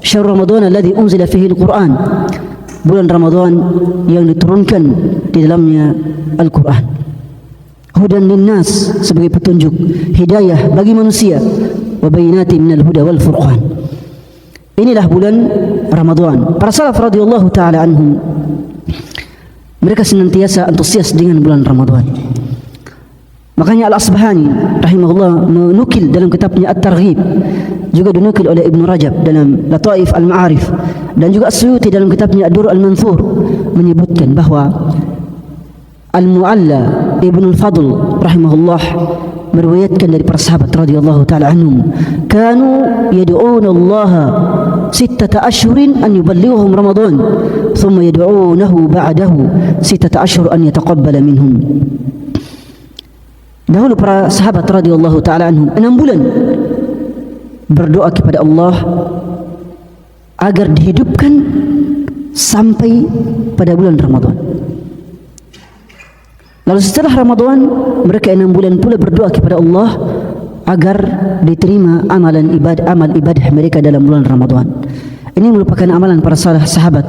Syahrul Ramadan alladzi unzila fihi al-Qur'an, bulan Ramadan yang diturunkan di dalamnya Al-Quran. Hudan linnas, sebagai petunjuk, hidayah bagi manusia, wa bayyinatin minal huda wal furqan. Inilah bulan Ramadan. Para salaf radhiyallahu taala anhum, mereka senantiasa antusias dengan bulan Ramadan. Makanya Al-Asbahani rahimahullah menukil dalam kitabnya At-Targhib, juga dinukil oleh Ibn Rajab dalam Lataif Al-Ma'arif, dan juga As-Suyuti dalam kitabnya Ad-Dur Al-Manthur menyebutkan bahwa Al-Mu'alla Ibn Al-Fadl rahimahullah meriwayatkan dari para sahabat radhiyallahu taala anhum, kanu yad'una Allah 6 ashhurin an yuballighahum Ramadan, thumma yad'unahu ba'dahu 6 ashhur an yataqabbala minhum. Dahulu para sahabat radhiyallahu taala anhum 6 bulan berdoa kepada Allah agar dihidupkan sampai pada bulan Ramadan. Lalu setelah Ramadan, mereka 6 bulan pula berdoa kepada Allah agar diterima amal ibadah mereka dalam bulan Ramadan. Ini merupakan amalan para sahabat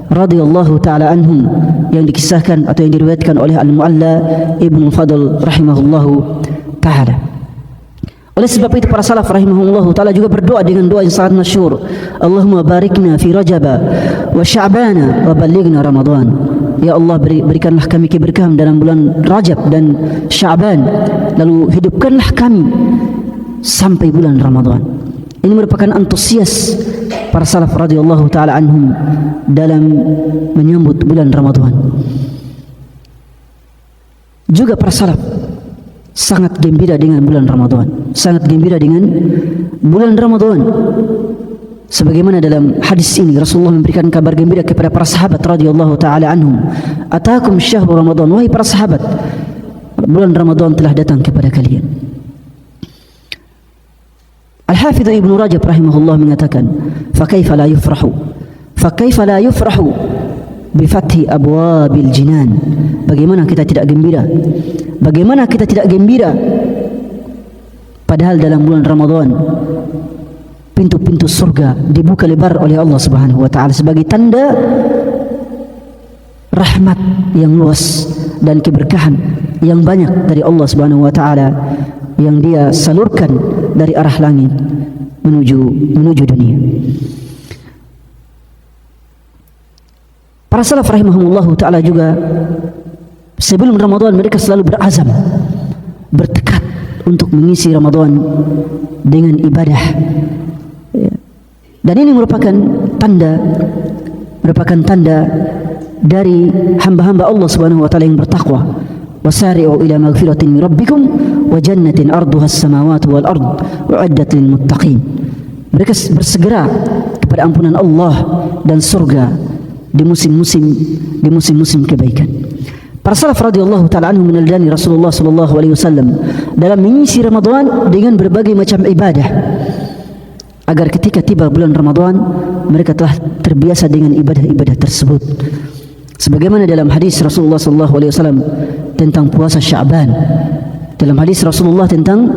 radhiyallahu taala anhum yang dikisahkan atau yang diriwayatkan oleh Al-Mu'alla Ibn Fadl rahimahullahu taala. Oleh sebab itu para salaf rahimahullahu taala juga berdoa dengan doa yang sangat masyhur, Allahumma barikna fi Rajab wa Sya'ban wa ballighna Ramadan. Ya Allah, berikanlah kami keberkahan dalam bulan Rajab dan Sya'ban, lalu hidupkanlah kami sampai bulan Ramadan. Ini merupakan antusias para salaf radhiyallahu taala anhum dalam menyambut bulan Ramadan. Juga para salaf sangat gembira dengan bulan Ramadan, sangat gembira dengan bulan Ramadan. Sebagaimana dalam hadis ini Rasulullah memberikan kabar gembira kepada para sahabat radhiyallahu taala anhum, atakum syahrul Ramadan, wahai para sahabat, bulan Ramadan telah datang kepada kalian. Al-Hafidh Ibn Rajab rahimahullah mengatakan, fakaifa la yufrahu bi fathi abwabil jinan. Bagaimana kita tidak gembira? Bagaimana kita tidak gembira padahal dalam bulan Ramadan pintu-pintu surga dibuka lebar oleh Allah Subhanahu wa taala sebagai tanda rahmat yang luas dan keberkahan yang banyak dari Allah Subhanahu wa taala yang Dia salurkan dari arah langit menuju dunia. Para salaf rahimahumullah taala juga sebelum Ramadan mereka selalu berazam, bertekad untuk mengisi Ramadan dengan ibadah. Dan ini merupakan tanda dari hamba-hamba Allah Subhanahu wa taala yang bertakwa. Wasari'u ila maghfiratin min rabbikum wa jannatin arduha as-samawati wal ard u'iddat lil muttaqin. Mereka bersegera kepada ampunan Allah dan surga di musim-musim kebaikan. Para salaf radhiyallahu taala anhum meneladani Rasulullah sallallahu alaihi wasallam dalam mengisi Ramadan dengan berbagai macam ibadah, agar ketika tiba bulan Ramadan mereka telah terbiasa dengan ibadah-ibadah tersebut. Sebagaimana dalam hadis Rasulullah sallallahu alaihi wasallam tentang puasa Sya'ban. Dalam hadis Rasulullah tentang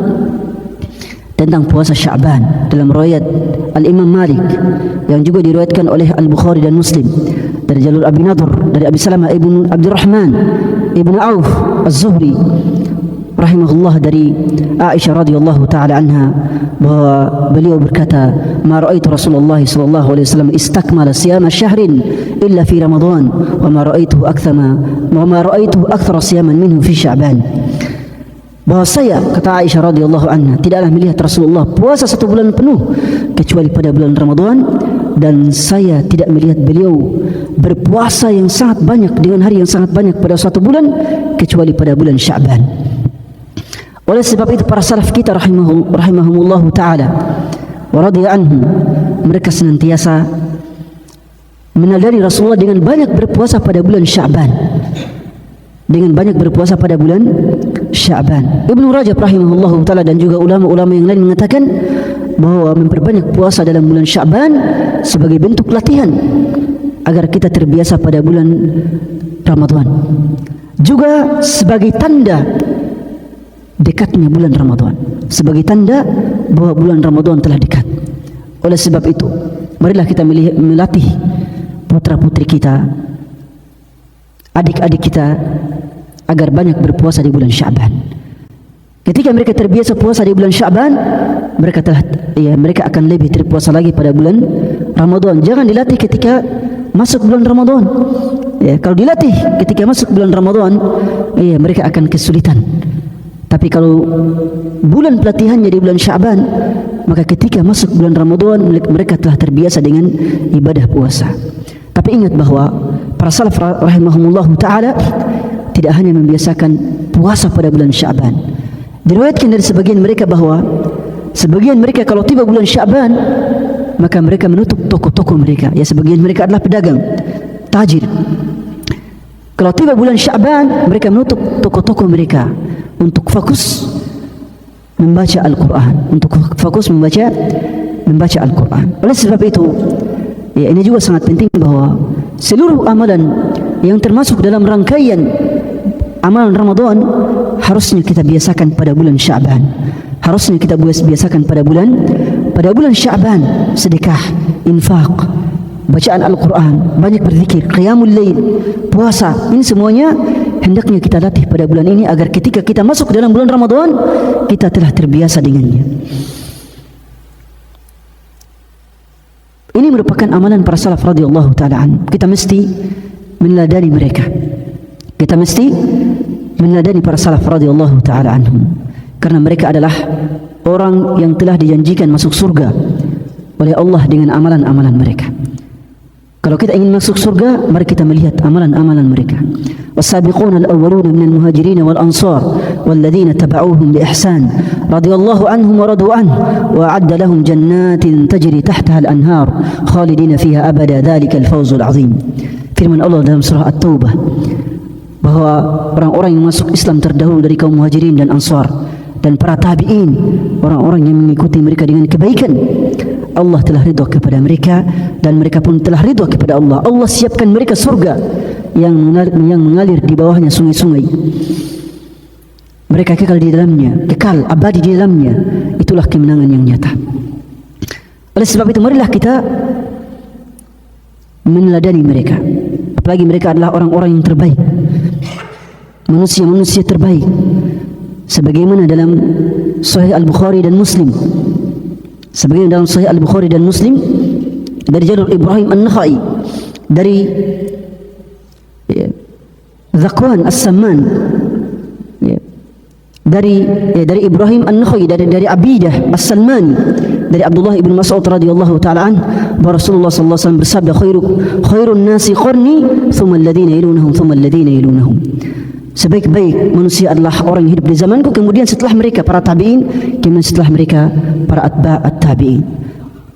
puasa Sya'ban dalam riwayat Al-Imam Malik yang juga diriwayatkan oleh Al-Bukhari dan Muslim dari jalur Abi Nadhr dari Abi Salamah ibn Abdurrahman ibn Auf Az-Zuhri rahimahullah dari Aisyah radhiyallahu taala anha bahwa beliau berkata, "Ma ra'aitu Rasulullah sallallahu alaihi wasallam istakmala siyama syahrin illa fi Ramadan wa ma ra'aituhu akthara siyaman minhu fi Sya'ban." Bahwa saya, kata Aisyah radhiyallahu anha, tidaklah melihat Rasulullah puasa 1 bulan penuh kecuali pada bulan Ramadan, dan saya tidak melihat beliau berpuasa yang sangat banyak dengan hari yang sangat banyak pada suatu bulan kecuali pada bulan Sya'ban. Oleh sebab itu para salaf kita rahimahumullahu taala wa radhiya anhum, mereka senantiasa meneladani Rasulullah dengan banyak berpuasa pada bulan Sya'ban. Ibnu Rajab rahimahullahu taala dan juga ulama-ulama yang lain mengatakan bahwa memperbanyak puasa dalam bulan Sya'ban sebagai bentuk latihan agar kita terbiasa pada bulan Ramadan, juga sebagai tanda dekatnya bulan Ramadan, sebagai tanda bahwa bulan Ramadan telah dekat. Oleh sebab itu marilah kita melatih putra-putri kita, adik-adik kita agar banyak berpuasa di bulan Sya'ban. Ketika mereka terbiasa puasa di bulan Sya'ban, mereka akan lebih terpuasa lagi pada bulan Ramadan. Jangan dilatih ketika masuk bulan Ramadan. Ya, kalau dilatih ketika masuk bulan Ramadan, mereka akan kesulitan. Tapi kalau bulan pelatihannya di bulan Sya'ban, maka ketika masuk bulan Ramadan mereka telah terbiasa dengan ibadah puasa. Tapi ingat bahwa para salaf rahimahumullah ta'ala tidak hanya membiasakan puasa pada bulan Sya'ban. Diriwayatkan dari sebagian mereka bahwa sebagian mereka kalau tiba bulan Sya'ban maka mereka menutup toko-toko mereka. Ya, sebagian mereka adalah pedagang, tajir. Kalau tiba bulan Sya'ban mereka menutup toko-toko mereka untuk fokus membaca Al-Quran, untuk fokus membaca Al-Quran. Oleh sebab itu, ya, ini juga sangat penting bahwa seluruh amalan yang termasuk dalam rangkaian amalan Ramadan harusnya kita biasakan pada bulan Sya'ban. Harusnya kita biasakan pada bulan Sya'ban. Sedekah, infak, bacaan Al-Quran, banyak berzikir, qiyamul lail, puasa. Ini semuanya hendaknya kita latih pada bulan ini agar ketika kita masuk dalam bulan Ramadan kita telah terbiasa dengannya. Ini merupakan amalan para salaf radhiyallahu ta'ala anhum. Kita mesti meneladani mereka. Kita mesti meneladani para salaf radhiyallahu ta'ala anhum, karena mereka adalah orang yang telah dijanjikan masuk surga oleh Allah dengan amalan-amalan mereka. Kalau kita ingin masuk surga, mari kita melihat amalan-amalan mereka. Was-sabiquna al-awwaluna minal muhajirin wal ansar walladzina tabauhum bi ihsan radhiyallahu anhum wa radu anhu wa a'adda lahum jannatin tajri tahtaha al-anhar khalidina fiha abada dzalikal fawzul azim. Firman Allah dalam surah At-Taubah bahwa orang-orang yang masuk Islam terdahulu dari kaum muhajirin dan ansar dan para tabi'in, orang-orang yang mengikuti mereka dengan kebaikan, Allah telah ridha kepada mereka dan mereka pun telah ridha kepada Allah. Allah siapkan mereka surga yang mengalir di bawahnya sungai-sungai. Mereka kekal di dalamnya, kekal abadi di dalamnya. Itulah kemenangan yang nyata. Oleh sebab itu marilah kita meneladani mereka. Apalagi mereka adalah orang-orang yang terbaik, manusia-manusia terbaik, sebagaimana dalam Sahih Al-Bukhari dan Muslim. Sebagaimana dalam Sahih Al-Bukhari dan Muslim dari jalur Ibrahim An-Nakhai dari Zakwan As-Samman, dari Ibrahim An-Nakhai dari Abidah As-Salmani dari Abdullah ibn Mas'ud radhiyallahu ta'ala an, bahwa Rasulullah sallallahu alaihi wasallam bersabda, khairun nasi qarni thumma alladhina yalunhum thumma alladhina yalunhum. Sebaik-baik manusia adalah orang yang hidup di zamanku, kemudian setelah mereka para tabi'in, kemudian setelah mereka para atba'at tabi'in.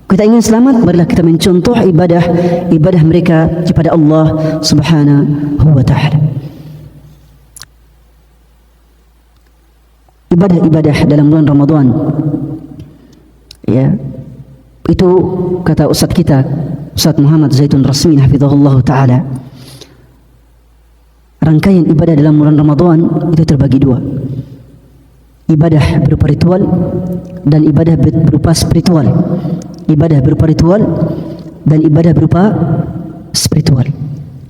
Kita ingin selamat, marilah kita mencontoh ibadah mereka kepada Allah Subhanahu wa ta'ala. Ibadah-ibadah dalam bulan Ramadan, ya, itu kata Ustaz kita, Ustaz Muhammad Zaitun Rasmin hafizahullah ta'ala, rangkaian ibadah dalam bulan Ramadan itu terbagi dua. Ibadah berupa ritual dan ibadah berupa spiritual. Ibadah berupa ritual dan ibadah berupa spiritual.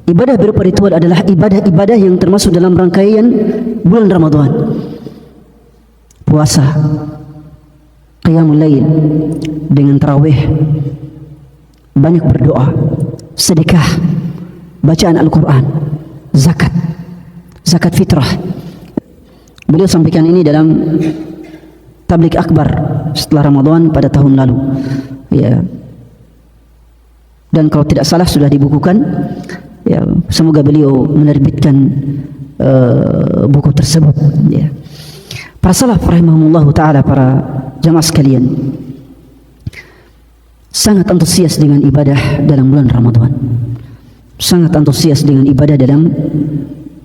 Ibadah berupa ritual adalah ibadah-ibadah yang termasuk dalam rangkaian bulan Ramadan. Puasa, qiyamul lail dengan tarawih, banyak berdoa, sedekah, bacaan Al-Quran, zakat fitrah. Beliau sampaikan ini dalam tabligh akbar setelah Ramadan pada tahun lalu, ya. Dan kalau tidak salah sudah dibukukan, ya. Semoga beliau menerbitkan buku tersebut, ya. Para salaf rahimahumullah ta'ala, para jamaah sekalian, sangat antusias dengan ibadah dalam bulan Ramadan. Sangat antusias dengan ibadah dalam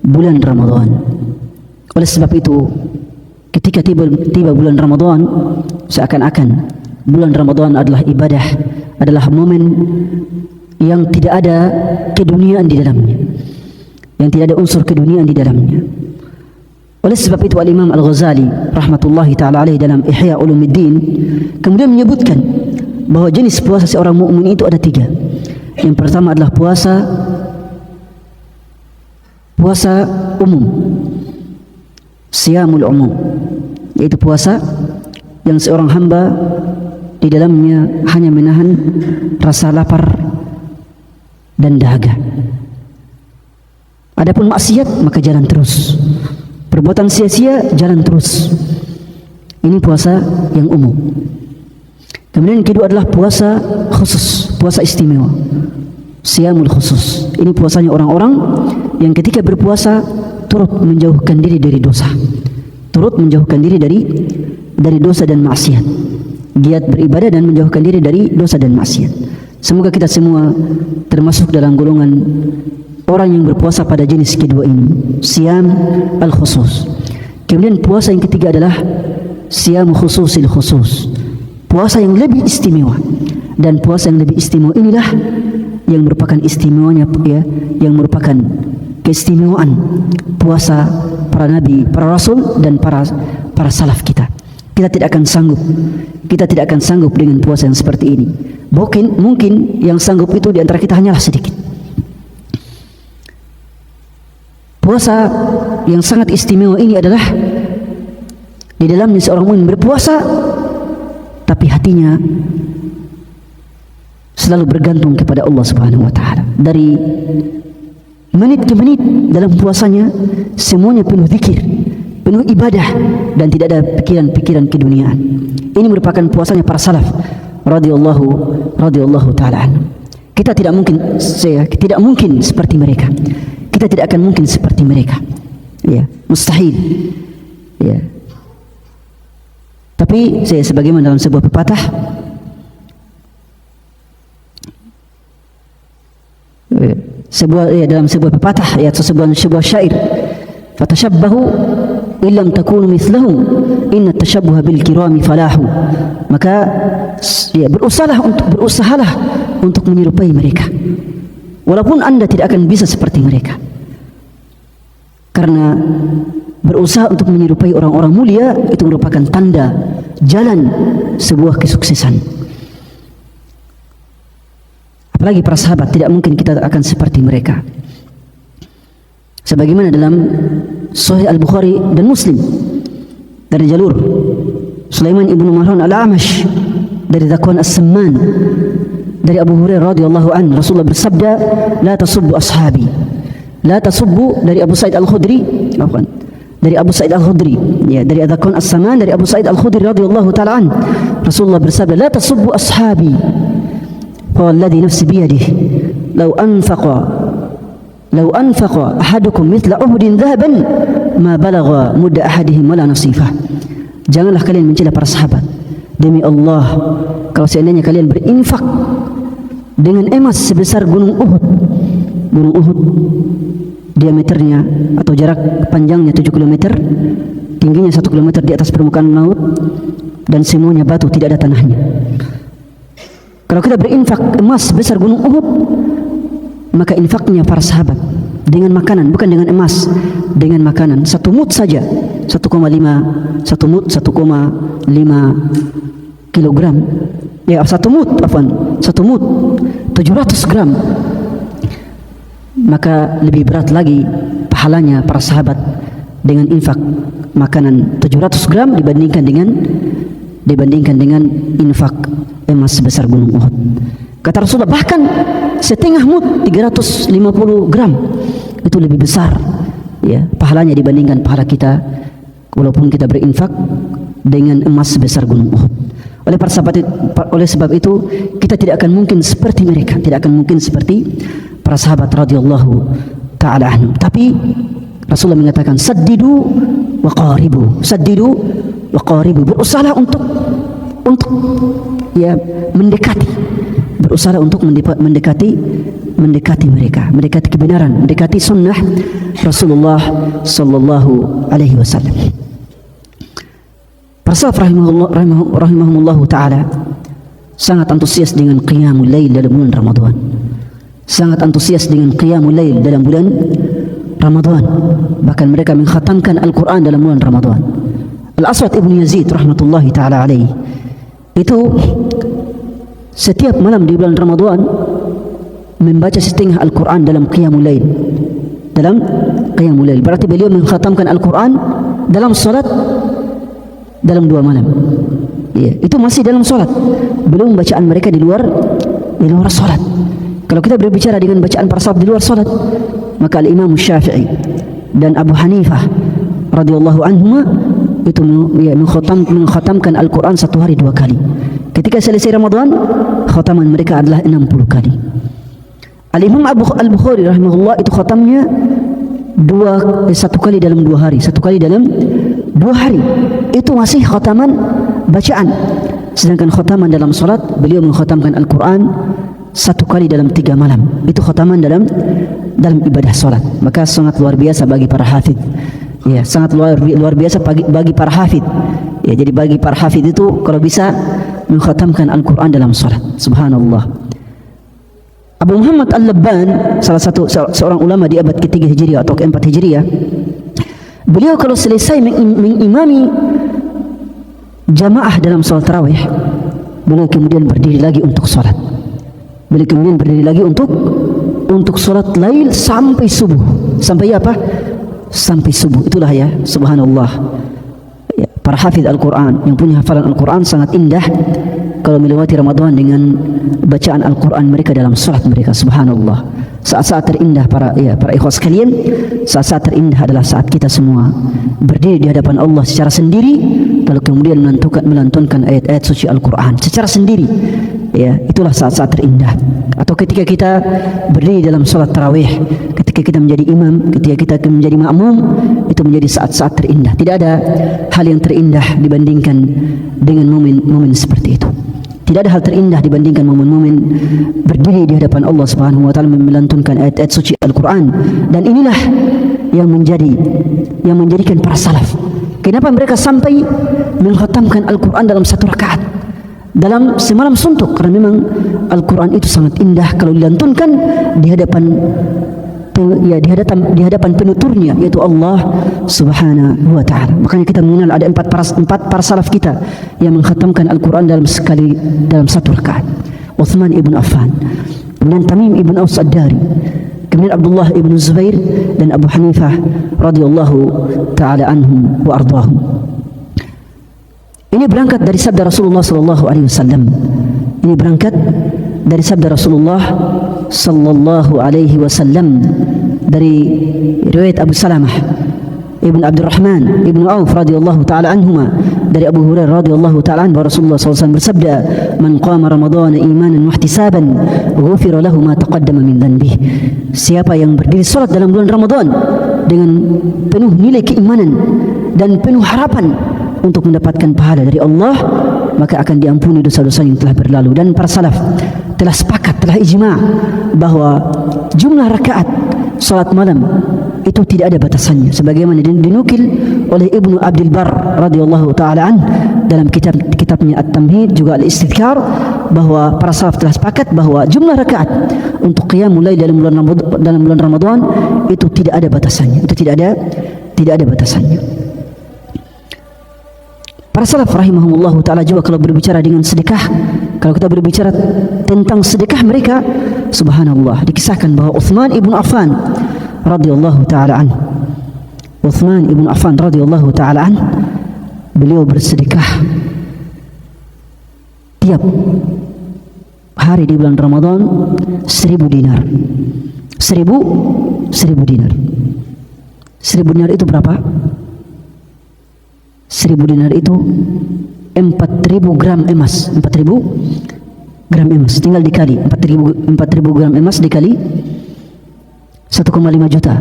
bulan Ramadan. Oleh sebab itu, ketika tiba bulan Ramadan, seakan-akan bulan Ramadan adalah ibadah, adalah momen yang tidak ada keduniaan di dalamnya, yang tidak ada unsur keduniaan di dalamnya. Oleh sebab itu Al-Imam Al-Ghazali rahmatullahi ta'ala alaih dalam Ihya Ulumuddin kemudian menyebutkan bahwa jenis puasa seorang mukmin itu ada 3. Yang pertama adalah puasa umum, siyamul umum, yaitu puasa yang seorang hamba di dalamnya hanya menahan rasa lapar dan dahaga. Adapun maksiat maka jalan terus, perbuatan sia-sia jalan terus. Ini puasa yang umum. Kemudian yang kedua adalah puasa khusus, puasa istimewa, siyamul khusus. Ini puasanya orang-orang yang ketika berpuasa turut menjauhkan diri dari dosa, turut menjauhkan diri dari dosa dan maksiat, giat beribadah dan menjauhkan diri dari dosa dan maksiat. Semoga kita semua termasuk dalam golongan orang yang berpuasa pada jenis kedua ini, siyam al-khusus. Kemudian puasa yang ketiga adalah siyam khususil khusus, puasa yang lebih istimewa. Dan puasa yang lebih istimewa inilah yang merupakan istimewanya, ya, yang merupakan keistimewaan puasa para nabi, para rasul dan para salaf kita. Kita tidak akan sanggup dengan puasa yang seperti ini. Mungkin yang sanggup itu di antara kita hanyalah sedikit. Puasa yang sangat istimewa ini adalah di dalamnya seorang mukmin berpuasa tapi hatinya selalu bergantung kepada Allah Subhanahu wa taala. Dari menit ke menit dalam puasanya semuanya penuh zikir, penuh ibadah, dan tidak ada pikiran-pikiran keduniaan. Ini merupakan puasanya para salaf radhiyallahu taala anhum. Kita tidak mungkin seperti mereka. Kita tidak akan mungkin seperti mereka. Ya, mustahil. Ya. Tapi sebagaimana dalam sebuah pepatah, dalam sebuah pepatah, ya, sebuah syair, fatashabbahu illam takunu mithlahum inna tashabbuha bil kirami falahu. Maka ya, berusahalah untuk menyerupai mereka, walaupun Anda tidak akan bisa seperti mereka. Karena berusaha untuk menyerupai orang-orang mulia itu merupakan tanda jalan sebuah kesuksesan. Apalagi para sahabat, tidak mungkin kita akan seperti mereka. Sebagaimana dalam Sahih Al-Bukhari dan Muslim dari jalur Sulaiman ibnu Mahran Al-Amash dari Zakwan As-Samman dari Abu Hurairah radhiyallahu anhu, Rasulullah bersabda, la tasubbu ashabi. La tasubbu dari Abu Sa'id Al-Khudri, dari Abu Sa'id Al-Khudri, ya, dari Zakwan As-Samman dari Abu Sa'id Al-Khudri radhiyallahu taala anhu, Rasulullah bersabda, la tasubbu ashabi. Walladhi nafsi biyadihi law anfaqa ahadukum mithla Uhudin dhahaban ma balagha mudda ahadihim wala nasifah. Janganlah kalian mencela para sahabat. Demi Allah, kalau seandainya kalian berinfak dengan emas sebesar gunung Uhud, diameternya atau jarak panjangnya 7 km, tingginya 1 km di atas permukaan laut, dan semuanya batu, tidak ada tanahnya. Kalau kita berinfak emas sebesar gunung Uhud, maka infaknya para sahabat dengan makanan, bukan dengan emas, dengan makanan, 1 mud saja, 1,5 kilogram, ya, 1 mud 700 gram. Maka lebih berat lagi pahalanya para sahabat dengan infak makanan 700 gram dibandingkan dengan infak emas sebesar gunung Uhud. Kata Rasulullah, bahkan setengah mud 350 gram itu lebih besar, ya, pahalanya dibandingkan pahala kita walaupun kita berinfak dengan emas sebesar gunung Uhud. Oleh sebab itu kita tidak akan mungkin seperti mereka, tidak akan mungkin seperti para sahabat radhiyallahu taala anhum. Tapi Rasulullah mengatakan, saddidu wa qaribu, berusahalah untuk ya mendekati, berusaha untuk mendekati mereka, mendekati kebenaran, mendekati sunnah Rasulullah sallallahu alaihi wasallam. Para salaf rahimahumullah taala sangat antusias dengan qiyamul lail dalam bulan Ramadan. Sangat antusias dengan qiyamul lail dalam bulan Ramadan. Bahkan mereka mengkhatamkan Al-Quran dalam bulan Ramadan. Al-Aswad ibn Yazid rahmatullahi ta'ala alaihi itu setiap malam di bulan Ramadan membaca setengah Al-Quran dalam qiyamul lail. Dalam qiyamul lail berarti beliau mengkhatamkan Al-Quran dalam salat dalam 2 malam. Ya, itu masih dalam salat. Belum bacaan mereka di luar salat. Kalau kita berbicara dengan bacaan para salaf di luar salat, maka Al-Imam Syafi'i dan Abu Hanifah radhiyallahu anhuma itu mengkhatamkan Al-Quran 1 hari 2 kali. Ketika selesai Ramadan, khataman mereka adalah 60 kali. Al-Imam Al-Bukhari rahimahullah itu khatamnya 1 kali dalam 2 hari, 1 kali dalam 2 hari. Itu masih khataman bacaan. Sedangkan khataman dalam salat, beliau mengkhatamkan Al-Quran 1 kali dalam 3 malam. Itu khataman dalam ibadah salat. Maka sangat luar biasa bagi para hafidh. Ya, sangat luar biasa bagi para hafidh. Ya, jadi bagi para hafidh itu kalau bisa mengkhatamkan Al-Quran dalam salat. Subhanallah. Abu Muhammad Al-Labban, salah satu seorang ulama di abad ke-3 Hijriah atau ke-4 Hijriah, beliau kalau selesai mengimami jamaah dalam salat tarawih, beliau kemudian berdiri lagi untuk salat. Beliau kemudian berdiri lagi untuk salat lail sampai subuh. Sampai apa? Sampai subuh. Itulah ya, subhanallah. Ya, para hafidh Al-Quran yang punya hafalan Al-Quran sangat indah kalau melewati Ramadan dengan bacaan Al-Quran mereka dalam salat mereka. Subhanallah. Saat-saat terindah para ikhwas sekalian, saat-saat terindah adalah saat kita semua berdiri di hadapan Allah secara sendiri, lalu kemudian melantunkan ayat-ayat suci Al-Quran secara sendiri. Ya, itulah saat-saat terindah. Atau ketika kita berdiri dalam salat tarawih, ketika kita menjadi imam, ketika kita menjadi makmum, itu menjadi saat-saat terindah. Tidak ada hal yang terindah dibandingkan dengan momen seperti itu. Tidak ada hal terindah dibandingkan momen-momen berdiri di hadapan Allah Subhanahu wa taala melantunkan ayat-ayat suci Al-Quran. Dan inilah yang menjadikan para salaf, kenapa mereka sampai mengkhatamkan Al-Quran dalam 1 rakaat, dalam semalam suntuk, karena memang Al-Quran itu sangat indah kalau dilantunkan di hadapan penuturnya, yaitu Allah Subhanahu wa taala. Makanya kita mengenal ada 4 para salaf kita yang mengkhatamkan Al-Quran dalam 1 rakaat. Uthman ibn Affan, kemudian Tamim ibn Aus Ad-Dari, kemudian Abdullah ibn Zubair dan Abu Hanifah radhiyallahu taala anhum wa ardhahum. Ini berangkat dari sabda Rasulullah sallallahu alaihi wasallam. Ini berangkat dari sabda Rasulullah sallallahu alaihi wasallam dari riwayat Abu Salamah Ibn Abdurrahman Ibn Auf radhiyallahu taala anhuma, dari Abu Hurairah radhiyallahu taala anhu, Rasulullah sallallahu alaihi wasallam bersabda, "Man qama Ramadhana imanan wa ihtisaban, ghufira lahu ma taqaddama min dhanbihi." Siapa yang berdiri salat dalam bulan Ramadan dengan penuh nilai keimanan dan penuh harapan untuk mendapatkan pahala dari Allah, maka akan diampuni dosa-dosa yang telah berlalu. Dan para salaf telah sepakat, telah ijma' bahwa jumlah rakaat salat malam itu tidak ada batasannya, sebagaimana dinukil oleh Ibnu Abdul Barr radhiyallahu taala an dalam kitabnya At-Tamhid, juga Al-Istidhkar, bahwa para salaf telah sepakat bahwa jumlah rakaat untuk qiyamul lail dalam bulan Ramadan itu tidak ada batasannya. Itu tidak ada batasannya. Para salaf rahimahumullah ta'ala juga kalau berbicara dengan sedekah, kalau kita berbicara tentang sedekah mereka, subhanallah, dikisahkan bahwa Uthman ibn Affan radhiyallahu ta'ala an, Uthman ibn Affan radhiyallahu ta'ala an, beliau bersedekah tiap hari di bulan Ramadan 1000 dinar. 1000 dinar. 1000 dinar itu berapa? 1000 dinar itu 4000 gram emas. 4000 gram emas tinggal dikali 4000 gram emas dikali 1,5 juta,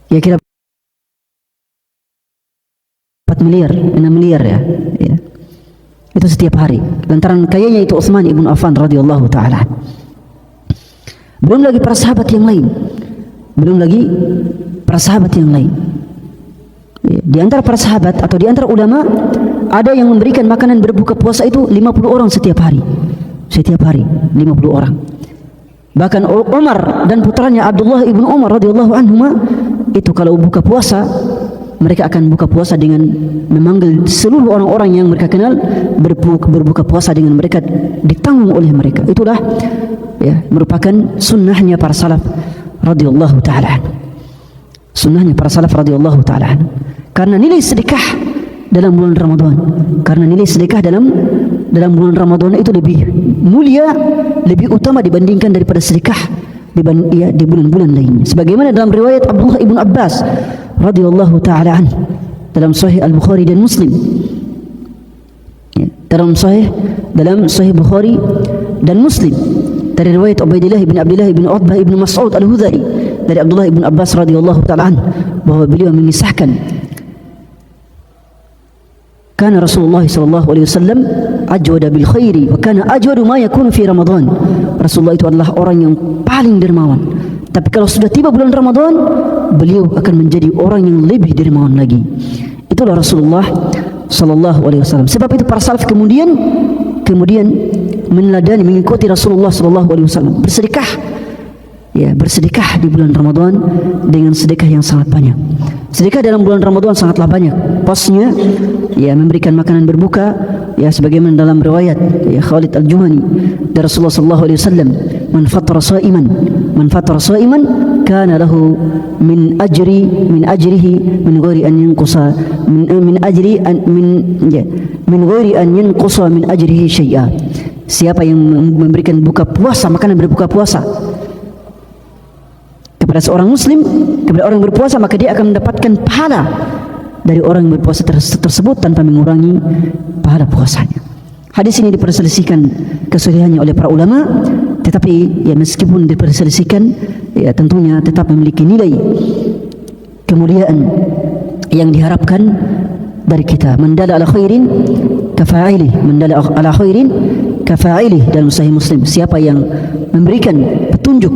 ya kira 4 miliar 6 miliar ya. Itu setiap hari. Lantaran kayanya itu Utsman ibn Affan radhiyallahu taala. Belum lagi para sahabat yang lain. Di antara para sahabat atau di antara ulama, ada yang memberikan makanan berbuka puasa itu 50 orang setiap hari. 50 orang. Bahkan Umar dan putranya Abdullah ibn Umar radhiyallahu anhuma itu kalau buka puasa mereka akan buka puasa dengan memanggil seluruh orang-orang yang mereka kenal berbuka puasa dengan mereka, ditanggung oleh mereka. Itulah ya merupakan sunnahnya para salaf radhiyallahu taala. Sunnahnya para salaf radhiyallahu taala. Karena nilai sedekah dalam bulan Ramadan, karena nilai sedekah dalam bulan Ramadan itu lebih mulia, lebih utama dibandingkan daripada sedekah di bulan-bulan lainnya. Sebagaimana dalam riwayat Abdullah ibn Abbas radhiyallahu taala anhu dalam Sahih Al-Bukhari dan Muslim. Dalam Sahih Bukhari dan Muslim dari riwayat Ubaidillah ibn Abdullah ibn Utbah ibn Mas'ud Al-Hudhali dari Abdullah ibn Abbas radhiyallahu taala anhu bahwa beliau mengisahkan كان رسول الله صلى الله عليه وسلم أجود بالخير وكان أجود ما يكون في رمضان. Rasulullah itu adalah orang yang paling dermawan. Tapi kalau sudah tiba bulan Ramadan, beliau akan menjadi orang yang lebih dermawan lagi. Itulah Rasulullah sallallahu alaihi wasallam. Sebab itu para salaf kemudian meneladani, mengikuti Rasulullah sallallahu alaihi wasallam. Bersedekah di bulan Ramadan dengan sedekah yang sangat banyak. Sedekah dalam bulan Ramadan sangatlah banyak. Posnya memberikan makanan berbuka, sebagaimana dalam riwayat Khalid Al-Juhani dari Rasulullah sallallahu alaihi wasallam, man fatara sa'iman kana lahu min ajrihi min ghairi an yanqusa min ghairi an yanqusa min ajrihi syai'a. Siapa yang memberikan buka puasa, makanan berbuka puasa kepada seorang muslim, kepada orang yang berpuasa, maka dia akan mendapatkan pahala dari orang yang berpuasa tersebut tanpa mengurangi pahala puasanya. Hadis ini diperselisihkan kesahihannya oleh para ulama, tetapi meskipun diperselisihkan, tentunya tetap memiliki nilai kemuliaan yang diharapkan dari kita. Man dalla ala khairin kafa'ilih, man dalla ala khairin kafa'ilih dalam Sahih Muslim. Siapa yang memberikan petunjuk,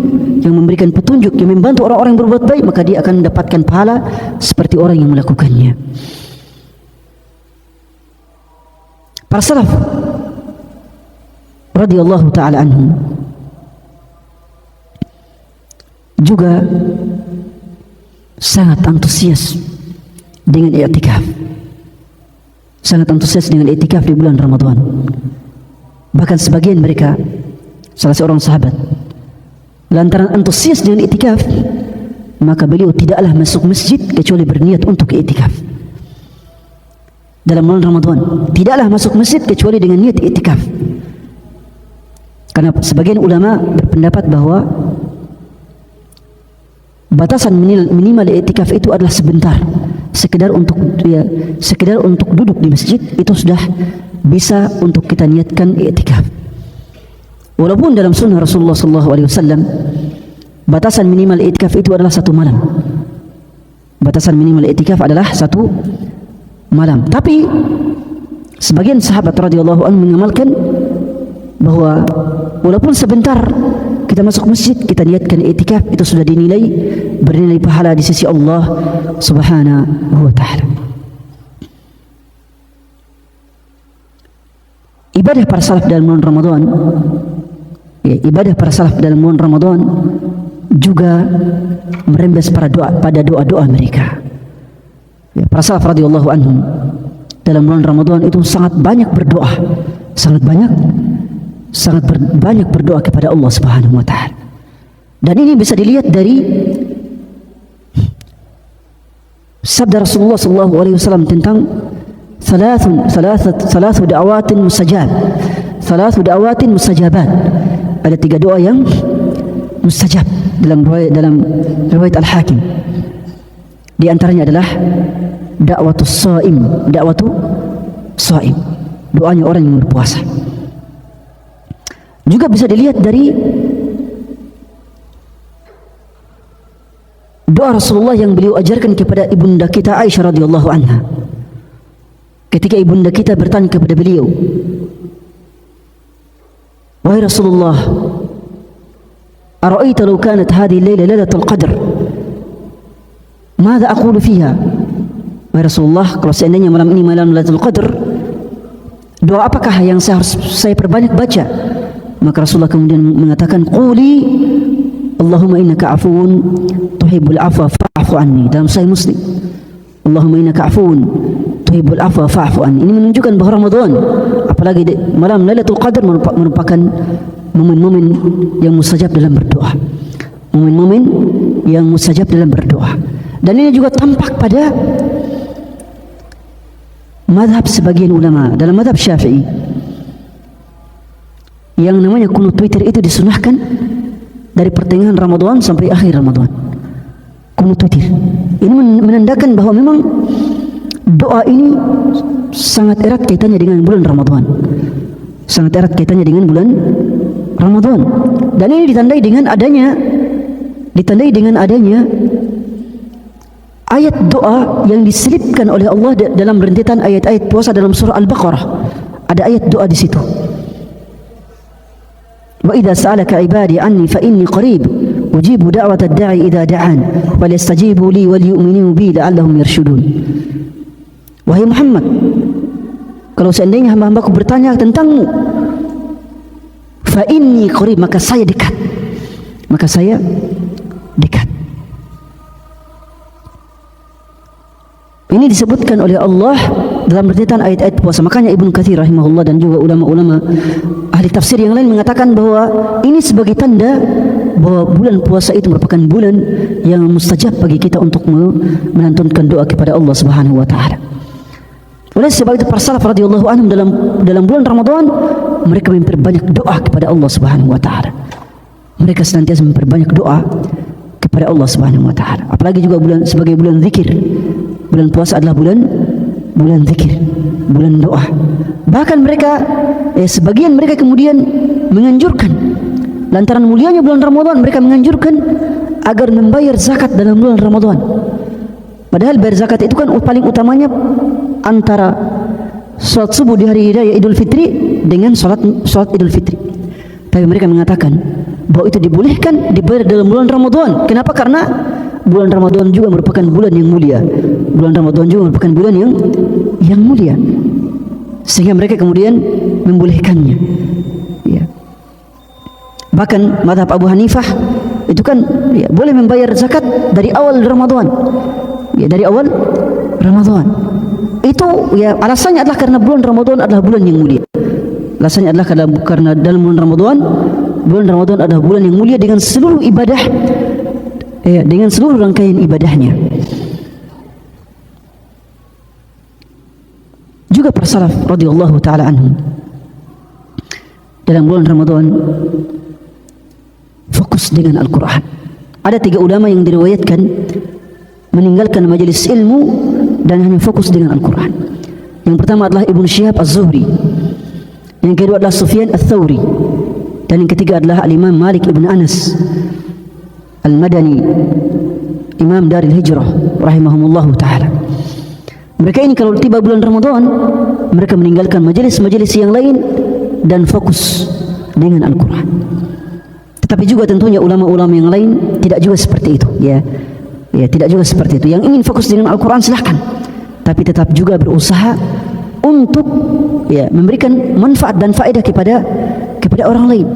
yang membantu orang-orang yang berbuat baik, maka dia akan mendapatkan pahala seperti orang yang melakukannya. Para salaf radhiyallahu taala anhum juga sangat antusias dengan i'tikaf. Sangat antusias dengan i'tikaf di bulan Ramadan. Bahkan sebagian mereka, salah seorang sahabat, lantaran antusias dengan i'tikaf, maka beliau tidaklah masuk masjid kecuali berniat untuk i'tikaf. Dalam bulan Ramadan tidaklah masuk masjid kecuali dengan niat i'tikaf. Karena sebagian ulama berpendapat bahwa batasan minimal i'tikaf itu adalah sebentar, sekedar untuk duduk di masjid itu sudah bisa untuk kita niatkan i'tikaf. Walaupun dalam sunnah Rasulullah SAW batasan minimal i'tikaf itu adalah 1 malam. Batasan minimal i'tikaf adalah 1 malam. Tapi sebagian sahabat radhiyallahu anhu mengamalkan bahwa walaupun sebentar kita masuk masjid, kita niatkan i'tikaf, itu sudah bernilai pahala di sisi Allah Subhanahu wa taala. Ibadah para salaf dalam bulan Ramadan, juga merembes pada doa-doa mereka. Para salaf radhiyallahu anhum dalam bulan Ramadan itu sangat banyak berdoa kepada Allah Subhanahu wa taala. Dan ini bisa dilihat dari sabda Rasulullah sallallahu alaihi wasallam tentang thalathu da'awatin mustajabat. Ada 3 doa yang mustajab dalam riwayat Al-Hakim. Di antaranya adalah da'watu shaim, doanya orang yang berpuasa. Juga bisa dilihat dari doa Rasulullah yang beliau ajarkan kepada ibunda kita Aisyah radhiyallahu anha. Ketika ibunda kita bertanya kepada beliau, wahai Rasulullah, ara'aita law kanat hadhihi al-laila lailatul qadr, madza aqulu fiha? Wahai Rasulullah, kalau seandainya malam ini malam Lailatul Qadar, doa apakah yang saya perbanyak baca? Maka Rasulullah kemudian mengatakan, quli Allahumma innaka afuwun tuhibbul afwa fa'fu anni, dalam Sahih Muslim. Allahumma innaka afuun tuhibbul afwa fa'fu anni. Ini menunjukkan bahawa Ramadan, apalagi malam Lailatul Qadar, merupakan momen-momen yang mustajab dalam berdoa. Momen-momen yang mustajab dalam berdoa. Dan ini juga tampak pada madhab sebagian ulama. Dalam madhab Syafi'i, yang namanya kunut witir itu disunahkan dari pertengahan Ramadan sampai akhir Ramadan. Kunut witir ini menandakan bahawa memang doa ini sangat erat kaitannya dengan bulan Ramadan. Sangat erat kaitannya dengan bulan Ramadan. Dan ini ditandai dengan adanya ayat doa yang diselipkan oleh Allah dalam rentetan ayat-ayat puasa dalam surah Al-Baqarah. Ada ayat doa di situ. Wa idza sa'alaka 'ibadi 'anni fa inni qarib ujibu da'watad da'i idza da'an falyastajibu li wal yu'minu bi la'allahum yarshudun. Wahai Muhammad, kalau seandainya hamba-hambaku bertanya tentangmu, fa inni qarib, maka saya dekat. Maka saya dekat. Ini disebutkan oleh Allah dalam rentetan ayat-ayat puasa. Makanya Ibnu Katsir rahimahullah dan juga ulama-ulama ahli tafsir yang lain mengatakan bahwa ini sebagai tanda bahwa bulan puasa itu merupakan bulan yang mustajab bagi kita untuk melantunkan doa kepada Allah Subhanahu wa taala. Oleh sebab itu para salaf radhiyallahu anhum dalam bulan Ramadan mereka memperbanyak doa kepada Allah Subhanahu wa taala. Mereka senantiasa memperbanyak doa kepada Allah Subhanahu wa taala. Apalagi juga sebagai bulan zikir. Bulan puasa adalah bulan zikir, bulan doa. Bahkan mereka sebagian mereka kemudian menganjurkan, lantaran mulianya bulan Ramadan, mereka menganjurkan agar membayar zakat dalam bulan Ramadan. Padahal bayar zakat itu kan paling utamanya antara salat subuh di hari raya Idul Fitri dengan salat Idul Fitri. Tapi mereka mengatakan bahwa itu dibolehkan dibayar dalam bulan Ramadan. Kenapa? Karena bulan Ramadan juga merupakan bulan yang mulia. Bulan Ramadan juga merupakan bulan yang mulia. Sehingga mereka kemudian membolehkannya. Ya. Bahkan mazhab Abu Hanifah itu kan boleh membayar zakat dari awal Ramadan. Ya, dari awal Ramadan. Itu alasannya adalah karena bulan Ramadan adalah bulan yang mulia. Alasannya adalah karena dalam bulan Ramadan adalah bulan yang mulia dengan seluruh ibadah, dengan seluruh rangkaian ibadahnya. Juga para salaf radhiyallahu taala anhum dalam bulan Ramadan fokus dengan Al-Quran. Ada 3 ulama yang diriwayatkan meninggalkan majelis ilmu dan hanya fokus dengan Al-Quran. Yang pertama adalah Ibnu Syihab Az-Zuhri, yang kedua adalah Sufyan Ats-Tsauri, dan yang ketiga adalah Al-Imam Malik ibn Anas Al-Madani, Imam Daril Hijrah rahimahumullahu ta'ala. Mereka ini kalau tiba bulan Ramadan, mereka meninggalkan majelis-majelis yang lain dan fokus dengan Al-Quran. Tetapi juga tentunya ulama-ulama yang lain tidak juga seperti itu, ya, tidak juga seperti itu. Yang ingin fokus dengan Al-Quran silahkan, tapi tetap juga berusaha untuk memberikan manfaat dan faedah kepada orang lain,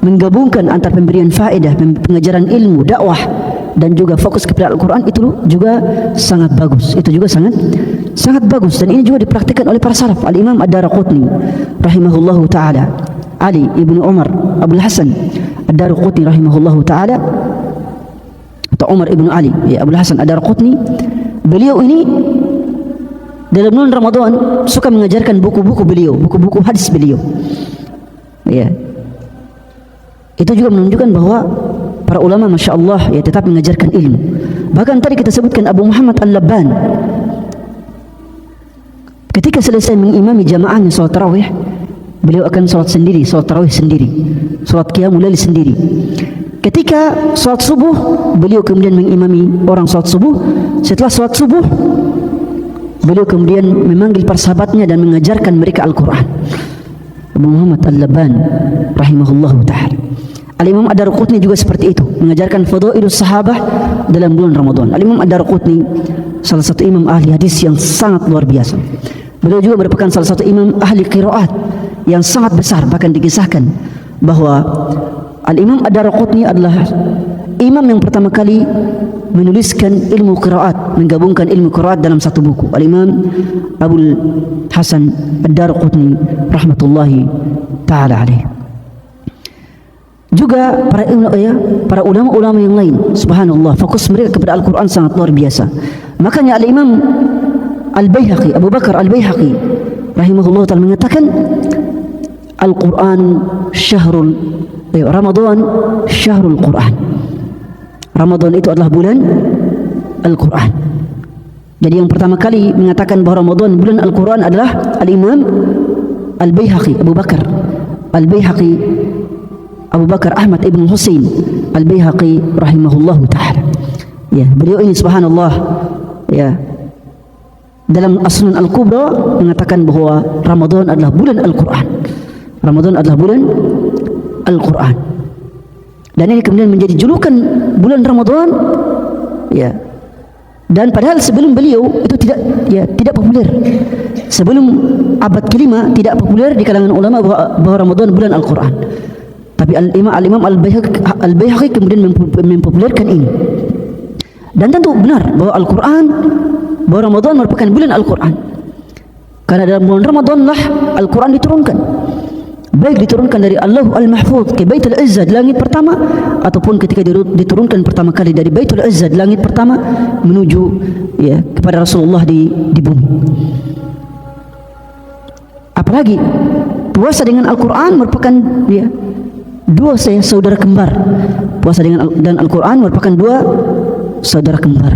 menggabungkan antara pemberian faedah, pengajaran ilmu, dakwah, dan juga fokus kepada Al-Quran. Itu juga sangat bagus. Itu juga sangat bagus, dan ini juga dipraktikkan oleh para salaf. Al-Imam Ad-Daraqutni rahimahullahu ta'ala, Ali ibnu Umar Abul Hasan Ad-Daraqutni rahimahullahu ta'ala, atau Umar ibnu Ali Abul Hasan Ad-Daraqutni, beliau ini dalam bulan Ramadan suka mengajarkan buku-buku beliau, buku-buku hadis beliau. Itu juga menunjukkan bahwa para ulama Masya Allah tetap mengajarkan ilmu. Bahkan tadi kita sebutkan Abu Muhammad Al-Labban, ketika selesai mengimami jamaahnya salat tarawih, beliau akan salat sendiri, salat tarawih sendiri, salat qiyamul lail sendiri. Ketika salat subuh, beliau kemudian mengimami orang salat subuh. Setelah salat subuh, beliau kemudian memanggil para sahabatnya dan mengajarkan mereka Al-Quran. Abu Muhammad Al-Labban rahimahullahu ta'ala. Al-Imam Ad-Daraqutni juga seperti itu, mengajarkan fadailus sahabah dalam bulan Ramadan. Al-Imam Ad-Daraqutni salah satu imam ahli hadis yang sangat luar biasa. Beliau juga merupakan salah satu imam ahli qiraat yang sangat besar. Bahkan dikisahkan bahwa Al-Imam Ad-Daraqutni adalah imam yang pertama kali menuliskan ilmu qiraat, menggabungkan ilmu qiraat dalam satu buku. Al-Imam Abul Hasan Ad-Darqutni rahmatullahi taala alaih. Juga para ulama-ulama yang lain, subhanallah, fokus mereka kepada Al-Quran sangat luar biasa. Makanya Al-Imam Al-Baihaqi, Abu Bakar Al-Baihaqi rahimahullah ta'ala mengatakan, Al-Quran syahrul Ramadan syahrul Quran. Ramadan itu adalah bulan Al-Quran. Jadi yang pertama kali mengatakan bahawa Ramadan bulan Al-Quran adalah Al-Imam Al-Baihaqi, Abu Bakar Al-Baihaqi, Abu Bakar Ahmad ibn Husain Al-Baihaqi rahimahullahu ta'ala. Ya, beliau ini subhanallah, ya, dalam As-Sunan Al-Kubra mengatakan bahawa Ramadan adalah bulan Al-Quran. Ramadan adalah bulan Al-Quran. Dan ini kemudian menjadi julukan bulan Ramadan, ya. Dan padahal sebelum beliau itu tidak populer. Sebelum abad ke-5 tidak populer di kalangan ulama bahawa Ramadan bulan Al-Quran. Tapi Al-Imam Al-Baihaqi kemudian mempopulerkan ini. Dan tentu benar bahawa Al-Quran, bahawa Ramadan merupakan bulan Al-Quran. Karena dalam bulan Ramadan lah Al-Quran diturunkan. Baik diturunkan dari Allah Al-Mahfuz ke Baitul Izzah di langit pertama, ataupun ketika diturunkan pertama kali dari Baitul Izzah di langit pertama menuju, ya, kepada Rasulullah di bumi. Apalagi puasa dengan Al-Quran merupakan, ya, dua saudara kembar. Puasa dan Al-Quran merupakan dua saudara kembar.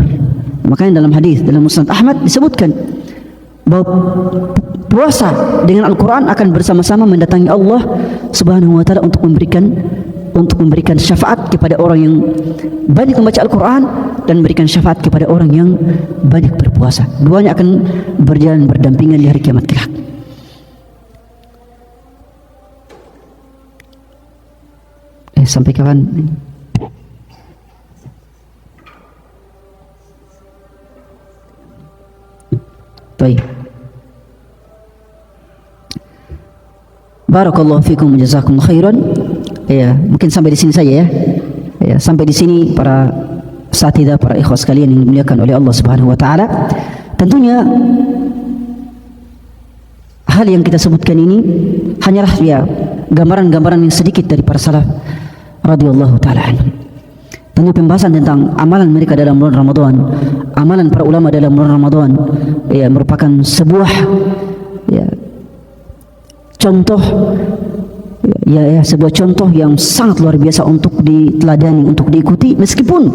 Makanya dalam hadis dalam Musnad Ahmad disebutkan bahwa puasa dengan Al-Quran akan bersama-sama mendatangi Allah Subhanahu wa ta'ala untuk memberikan syafaat kepada orang yang banyak membaca Al-Quran dan memberikan syafaat kepada orang yang banyak berpuasa. Duanya akan berjalan berdampingan di hari kiamat kelak. Sampai kapan? Baik. Barakallahu fikum, jazakumullah khairan. Ya, mungkin sampai di sini saja ya. Ya, sampai di sini para asatidzah, para ikhwah sekalian yang dimuliakan oleh Allah Subhanahu wa taala. Tentunya hal yang kita sebutkan ini hanyalah, ya, gambaran-gambaran yang sedikit dari para salaf radhiyallahu taala anhum. Tentu pembahasan tentang amalan mereka dalam bulan Ramadan, amalan para ulama dalam bulan Ramadan, ya, merupakan sebuah, ya, contoh, ya, sebuah contoh yang sangat luar biasa untuk diteladani, untuk diikuti, meskipun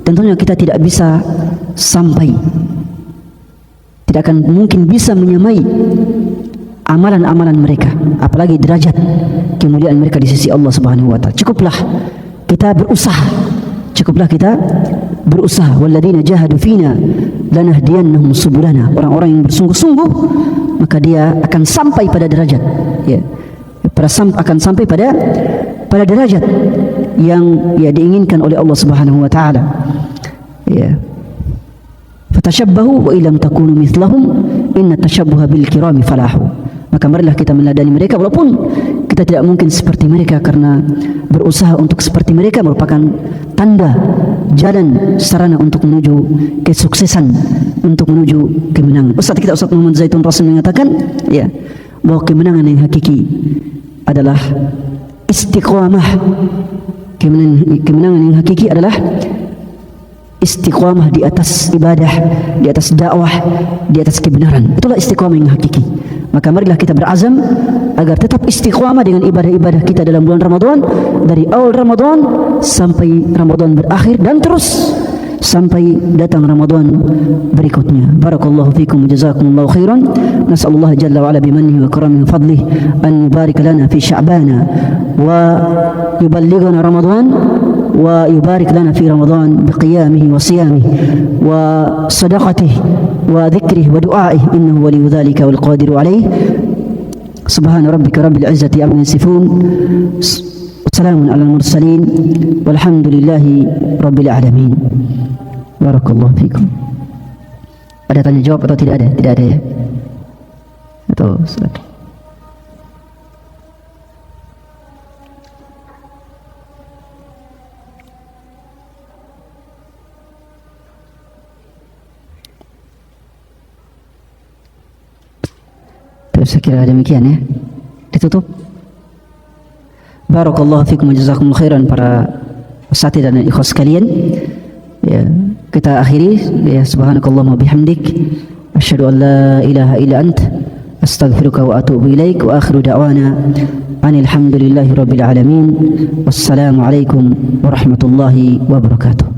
tentunya kita tidak bisa sampai, tidak akan mungkin bisa menyamai amalan-amalan mereka, apalagi derajat kemuliaan mereka di sisi Allah Subhanahu wa taala. Cukuplah kita berusaha, walladzina jahadu fina lanahdiyannahum subulana. Orang-orang yang bersungguh-sungguh, maka dia akan sampai pada derajat, ya, akan sampai pada derajat yang, ya, diinginkan oleh Allah Subhanahu wa taala. Ya. Fatashabbahu wa illam takunu mithlahum inna tashabbuha bil kirami falahu. Maka marilah kita meneladani mereka, walaupun kita tidak mungkin seperti mereka, karena berusaha untuk seperti mereka merupakan tanda jalan sarana untuk menuju kesuksesan, untuk menuju kemenangan. Ustaz Muhammad Zaitun Rasul mengatakan, ya, bahwa kemenangan yang hakiki adalah istiqamah. Kemenangan yang hakiki adalah istiqamah di atas ibadah, di atas dakwah, di atas kebenaran. Itulah istiqamah yang hakiki. Maka marilah kita berazam agar tetap istiqamah dengan ibadah-ibadah kita dalam bulan Ramadan, dari awal Ramadan sampai Ramadan berakhir, dan terus sampai datang Ramadan berikutnya. Barakallahu fikum, jazakumullahu khairan. Nas'alullah jalla wa ala bimannihi wa karamihi wa fadlihi an yubarik lana fi sya'bana wa yuballighana Ramadan wa yubarik lana fi Ramadan biqiyamihi wa siyamihi wa sadaqatihi wa dhikrihi wa du'aihi innahu waliyyu dhalika wal qadiru alayh. Subhana rabbika rabbil izzati amma yasifun. Wassalamun alal mursalin walhamdulillahi rabbil alamin. Barakallahu fikum. Ada tanya jawab atau tidak ada? Tidak ada ya? Atau silakan. Saya kira demikian ya. Ditutup. Barakallahu fikum wa jazakumullahu khairan para peserta dan ikhwas sekalian. Ya, kita akhiri ya, subhanakallahumma bihamdik asyhadu an la ilaha illa ant astaghfiruka wa atubu ilaik wa akhiru da'wana anil hamdulillahi rabbil alamin. Wassalamu alaikum warahmatullahi wabarakatuh.